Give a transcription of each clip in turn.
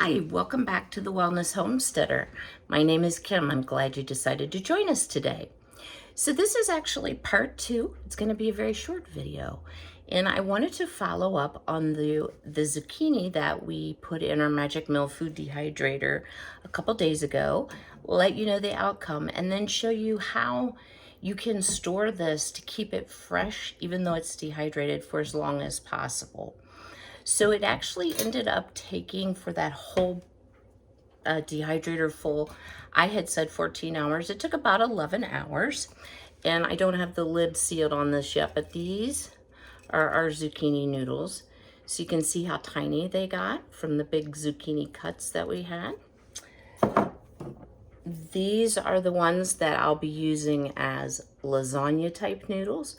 Hi, welcome back to the Wellness Homesteader. My name is Kim. I'm glad you decided to join us today. So this is actually part 2. It's going to be a very short video. And I wanted to follow up on the zucchini that we put in our Magic Mill food dehydrator a couple days ago, let you know the outcome, and then show you how you can store this to keep it fresh even though it's dehydrated for as long as possible. So it actually ended up taking for that whole dehydrator full, I had said 14 hours. It took about 11 hours. And I don't have the lid sealed on this yet, but these are our zucchini noodles. So you can see how tiny they got from the big zucchini cuts that we had. These are the ones that I'll be using as lasagna type noodles.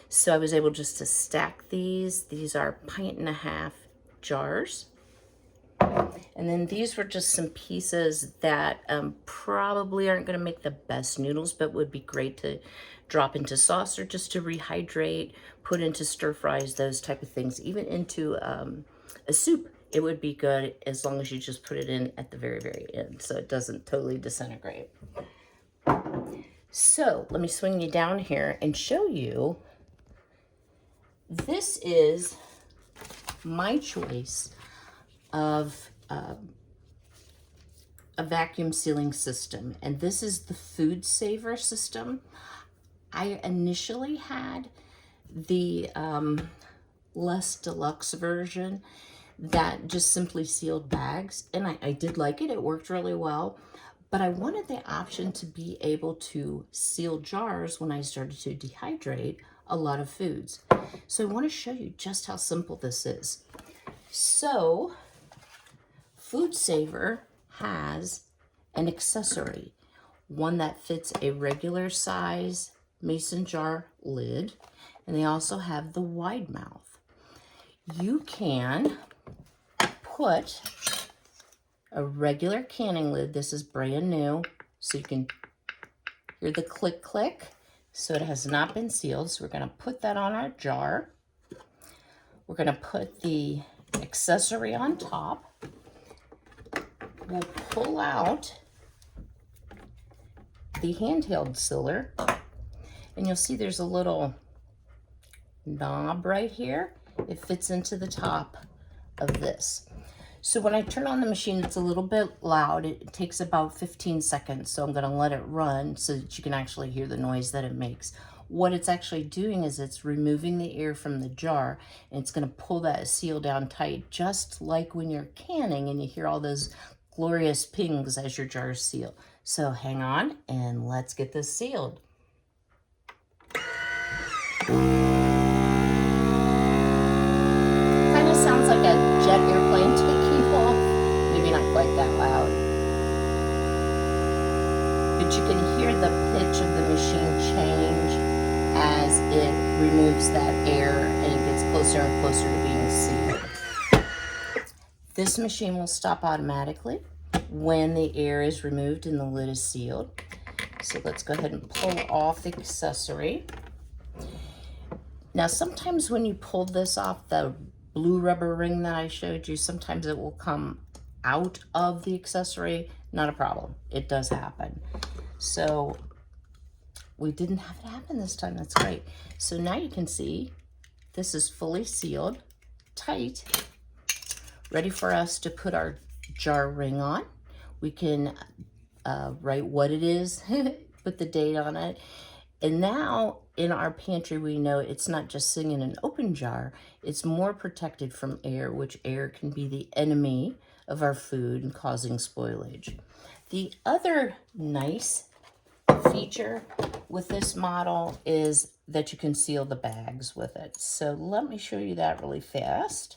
So I was able just to stack these. These are 1.5 pint jars. And then these were just some pieces that probably aren't going to make the best noodles, but would be great to drop into sauce or just to rehydrate, put into stir fries, those type of things. Even into a soup, it would be good as long as you just put it in at the very, very end so it doesn't totally disintegrate. So let me swing you down here and show you. This is my choice of a vacuum sealing system, and this is the Food Saver system. I initially had the less deluxe version that just simply sealed bags, and I did like it. It worked really well, but I wanted the option to be able to seal jars when I started to dehydrate a lot of foods. So I want to show you just how simple this is. So Food Saver has an accessory, one that fits a regular size mason jar lid, and they also have the wide mouth. You can put a regular canning lid. This is brand new, so you can hear the click click. So it has not been sealed, so we're going to put that on our jar. We're going to put the accessory on top. We'll pull out the handheld sealer, and you'll see there's a little knob right here. It fits into the top of this. So when I turn on the machine, it's a little bit loud. It takes about 15 seconds, so I'm going to let it run so that you can actually hear the noise that it makes. What it's actually doing is it's removing the air from the jar, and it's going to pull that seal down tight, just like when you're canning and you hear all those glorious pings as your jars seal. So hang on and let's get this sealed. Kind of sounds like a jet airplane taking off. Maybe not quite that loud. But you can hear the pitch of the machine change as it removes that air and it gets closer and closer to being sealed. This machine will stop automatically when the air is removed and the lid is sealed. So let's go ahead and pull off the accessory. Now, sometimes when you pull this off, the blue rubber ring that I showed you, sometimes it will come out of the accessory. Not a problem. It does happen. So we didn't have it happen this time. That's great. So now you can see this is fully sealed, tight, ready for us to put our jar ring on. We can write what it is, put the date on it. And now in our pantry, we know it's not just sitting in an open jar. It's more protected from air, which air can be the enemy of our food and causing spoilage. The other nice feature with this model is that you can seal the bags with it. So let me show you that really fast.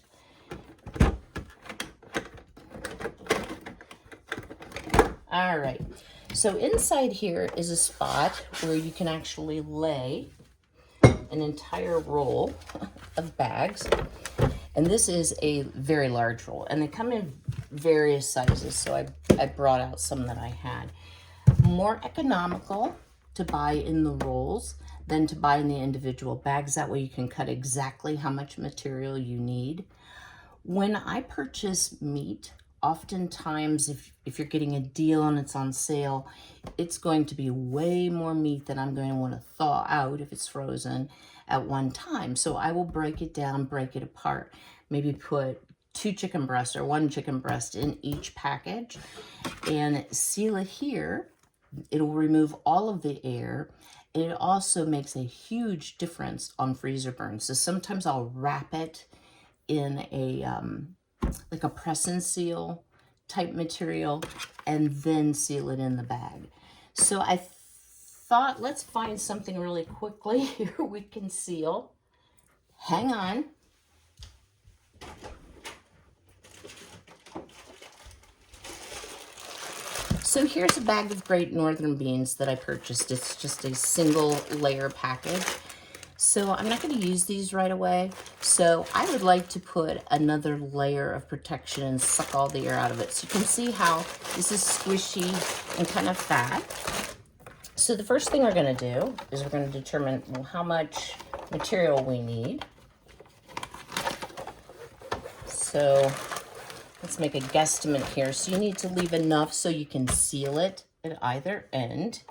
All right, so inside here is a spot where you can actually lay an entire roll of bags. And this is a very large roll, and they come in various sizes. So I brought out some that I had. More economical to buy in the rolls than to buy in the individual bags. That way you can cut exactly how much material you need. When I purchase meat oftentimes if you're getting a deal and it's on sale, it's going to be way more meat than I'm going to want to thaw out if it's frozen at one time. So I will break it down, break it apart, maybe put 2 chicken breasts or 1 chicken breast in each package and seal it here. It'll remove all of the air. And it also makes a huge difference on freezer burns. So sometimes I'll wrap it in a like a press and seal type material and then seal it in the bag. So I thought, let's find something really quickly here we can seal. Hang on. So here's a bag of Great Northern beans that I purchased. It's just a single layer package. So I'm not going to use these right away. So I would like to put another layer of protection and suck all the air out of it. So you can see how this is squishy and kind of fat. So the first thing we're going to do is we're going to determine, well, how much material we need. So let's make a guesstimate here. So you need to leave enough so you can seal it at either end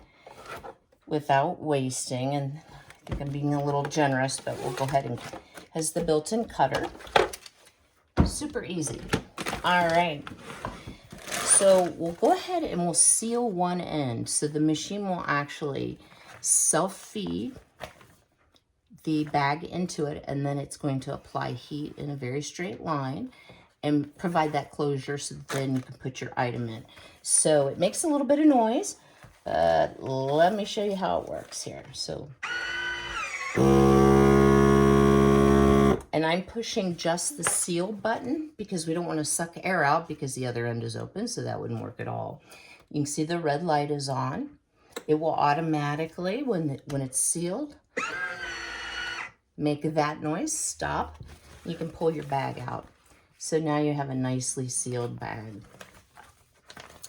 without wasting. And I think I'm being a little generous, but we'll go ahead and has the built-in cutter. Super easy. All right. So we'll go ahead and we'll seal one end. So the machine will actually self-feed the bag into it, and then it's going to apply heat in a very straight line and provide that closure so then you can put your item in. So it makes a little bit of noise, but let me show you how it works here. So, and I'm pushing just the seal button because we don't want to suck air out because the other end is open, so that wouldn't work at all. You can see the red light is on. It will automatically, when it's sealed, make that noise, stop. You can pull your bag out. So now you have a nicely sealed bag.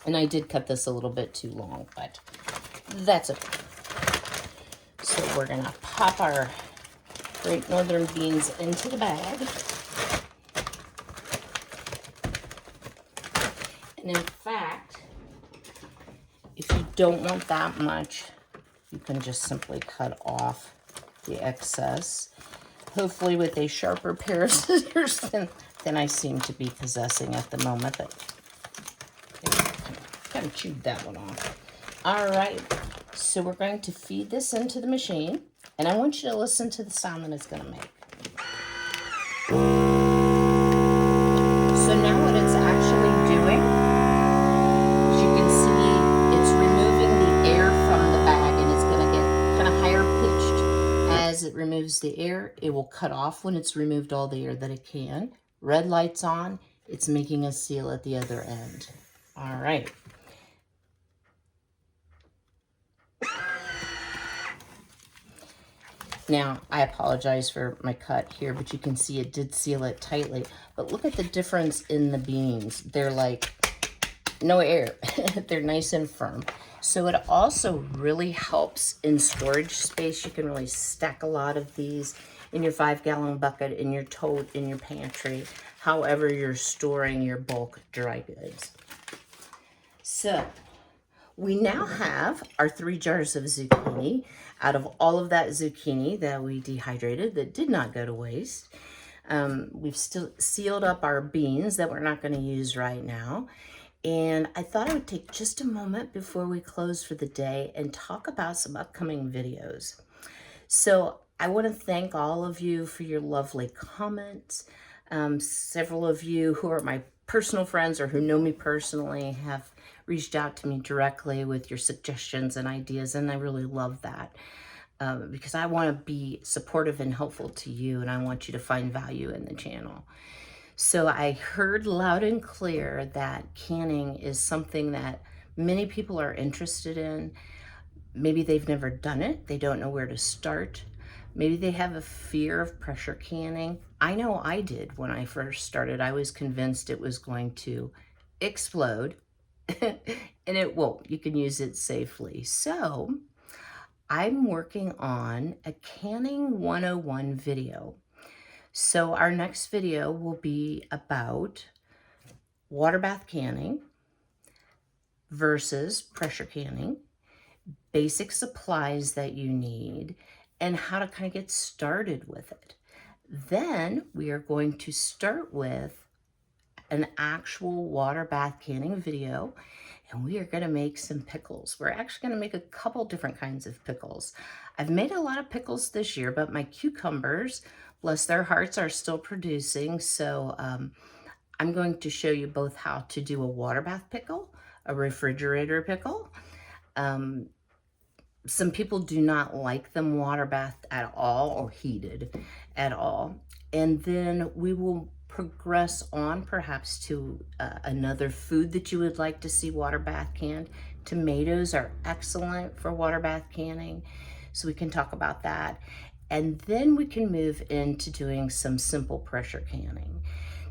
And I did cut this a little bit too long, but that's okay. So we're gonna pop our Great Northern beans into the bag. And in fact, if you don't want that much, you can just simply cut off the excess. Hopefully with a sharper pair of scissors than I seem to be possessing at the moment. But kind of chewed that one off. All right, so we're going to feed this into the machine, and I want you to listen to the sound that it's going to make. So now what it's actually doing, as you can see, it's removing the air from the bag, and it's going to get kind of higher pitched. As it removes the air, it will cut off when it's removed all the air that it can. Red light's on, it's making a seal at the other end. All right. Now, I apologize for my cut here, but you can see it did seal it tightly. But look at the difference in the beans. They're like no air. They're nice and firm. So it also really helps in storage space. You can really stack a lot of these in your 5-gallon bucket, in your tote, in your pantry, however you're storing your bulk dry goods. So we now have our 3 jars of zucchini. Out of all of that zucchini that we dehydrated that did not go to waste, we've still sealed up our beans that we're not going to use right now. And I thought I would take just a moment before we close for the day and talk about some upcoming videos. So I want to thank all of you for your lovely comments. Several of you who are my personal friends or who know me personally have reached out to me directly with your suggestions and ideas, and I really love that because I want to be supportive and helpful to you, and I want you to find value in the channel. So I heard loud and clear that canning is something that many people are interested in. Maybe they've never done it. They don't know where to start. Maybe they have a fear of pressure canning. I know I did when I first started. I was convinced it was going to explode, and it won't. You can use it safely. So I'm working on a Canning 101 video. So our next video will be about water bath canning versus pressure canning, basic supplies that you need, and how to kind of get started with it. Then we are going to start with an actual water bath canning video, and we are going to make some pickles. We're actually going to make a couple different kinds of pickles. I've made a lot of pickles this year, but my cucumbers, bless their hearts, are still producing. So I'm going to show you both how to do a water bath pickle, a refrigerator pickle. Some people do not like them water bathed at all or heated at all. And then we will progress on perhaps to another food that you would like to see water bath canned. Tomatoes are excellent for water bath canning, so we can talk about that. And then we can move into doing some simple pressure canning.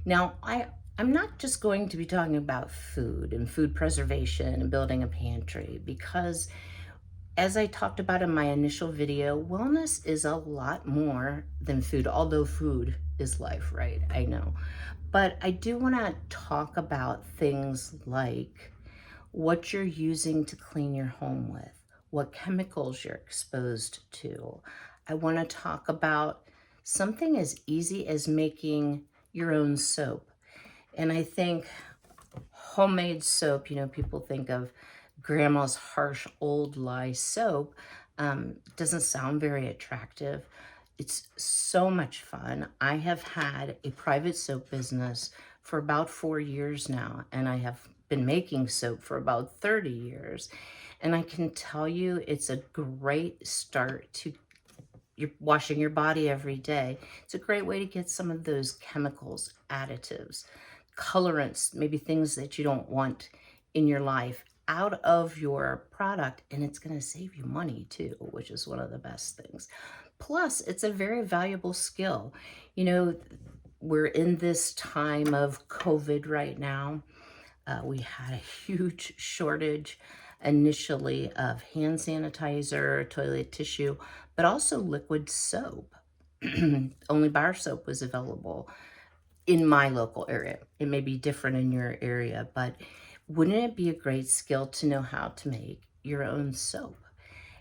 Now, I'm not just going to be talking about food and food preservation and building a pantry, because as I talked about in my initial video, wellness is a lot more than food, although food is life, right? I know. But I do want to talk about things like what you're using to clean your home with, what chemicals you're exposed to. I want to talk about something as easy as making your own soap. And I think homemade soap, people think of grandma's harsh old lye soap. Doesn't sound very attractive. It's so much fun. I have had a private soap business for about 4 years now, and I have been making soap for about 30 years. And I can tell you it's a great start to you're washing your body every day. It's a great way to get some of those chemicals, additives, colorants, maybe things that you don't want in your life out of your product, and it's going to save you money too, which is one of the best things. Plus, it's a very valuable skill. We're in this time of COVID right now. We had a huge shortage initially of hand sanitizer, toilet tissue, but also liquid soap. Only bar soap was available in my local area. It may be different in your area, but wouldn't it be a great skill to know how to make your own soap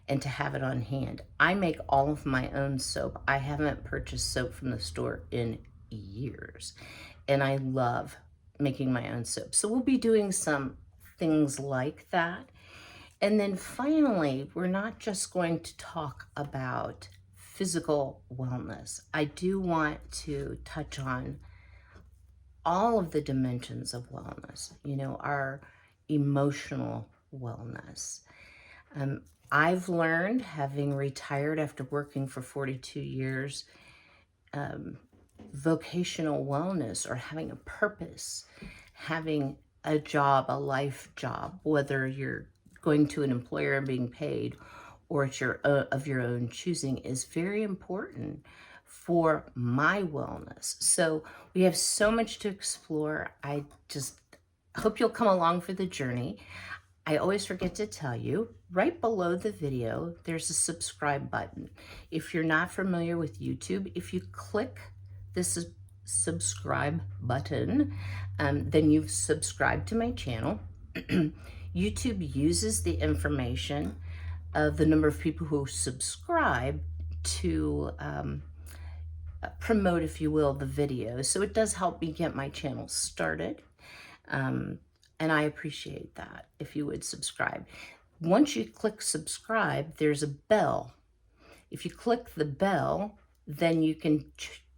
and to have it on hand? I make all of my own soap. I haven't purchased soap from the store in years, and I love making my own soap. So we'll be doing some things like that. And then finally, we're not just going to talk about physical wellness. I do want to touch on all of the dimensions of wellness, our emotional wellness. I've learned, having retired after working for 42 years, vocational wellness, or having a purpose, having a job, a life job, whether you're going to an employer and being paid or it's of your own choosing, is very important for my wellness. So we have so much to explore. I just hope you'll come along for the journey. I always forget to tell you, right below the video, there's a subscribe button. If you're not familiar with YouTube, if you click this subscribe button, then you've subscribed to my channel. YouTube uses the information of the number of people who subscribe to promote, if you will, the video. So it does help me get my channel started. And I appreciate that if you would subscribe. Once you click subscribe, there's a bell. If you click the bell, then you can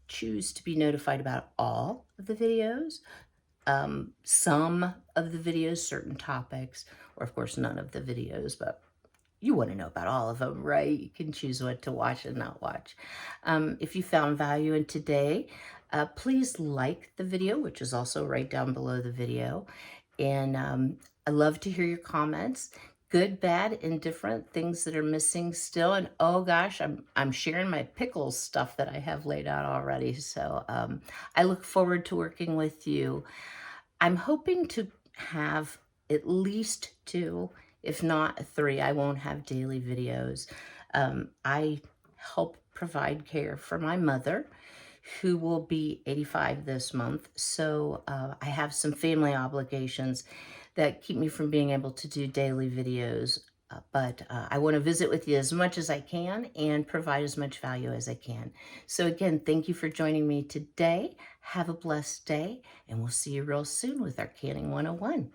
choose to be notified about all of the videos, some of the videos, certain topics, or of course none of the videos, but you want to know about all of them, right? You can choose what to watch and not watch. If you found value in today, please like the video, which is also right down below the video. And I love to hear your comments, good, bad, indifferent, things that are missing still. And oh gosh, I'm sharing my pickles stuff that I have laid out already. So I look forward to working with you. I'm hoping to have at least 2, if not 3. I won't have daily videos. I help provide care for my mother, who will be 85 this month. So I have some family obligations that keep me from being able to do daily videos. But I want to visit with you as much as I can and provide as much value as I can. So again, thank you for joining me today. Have a blessed day, and we'll see you real soon with our Canning 101.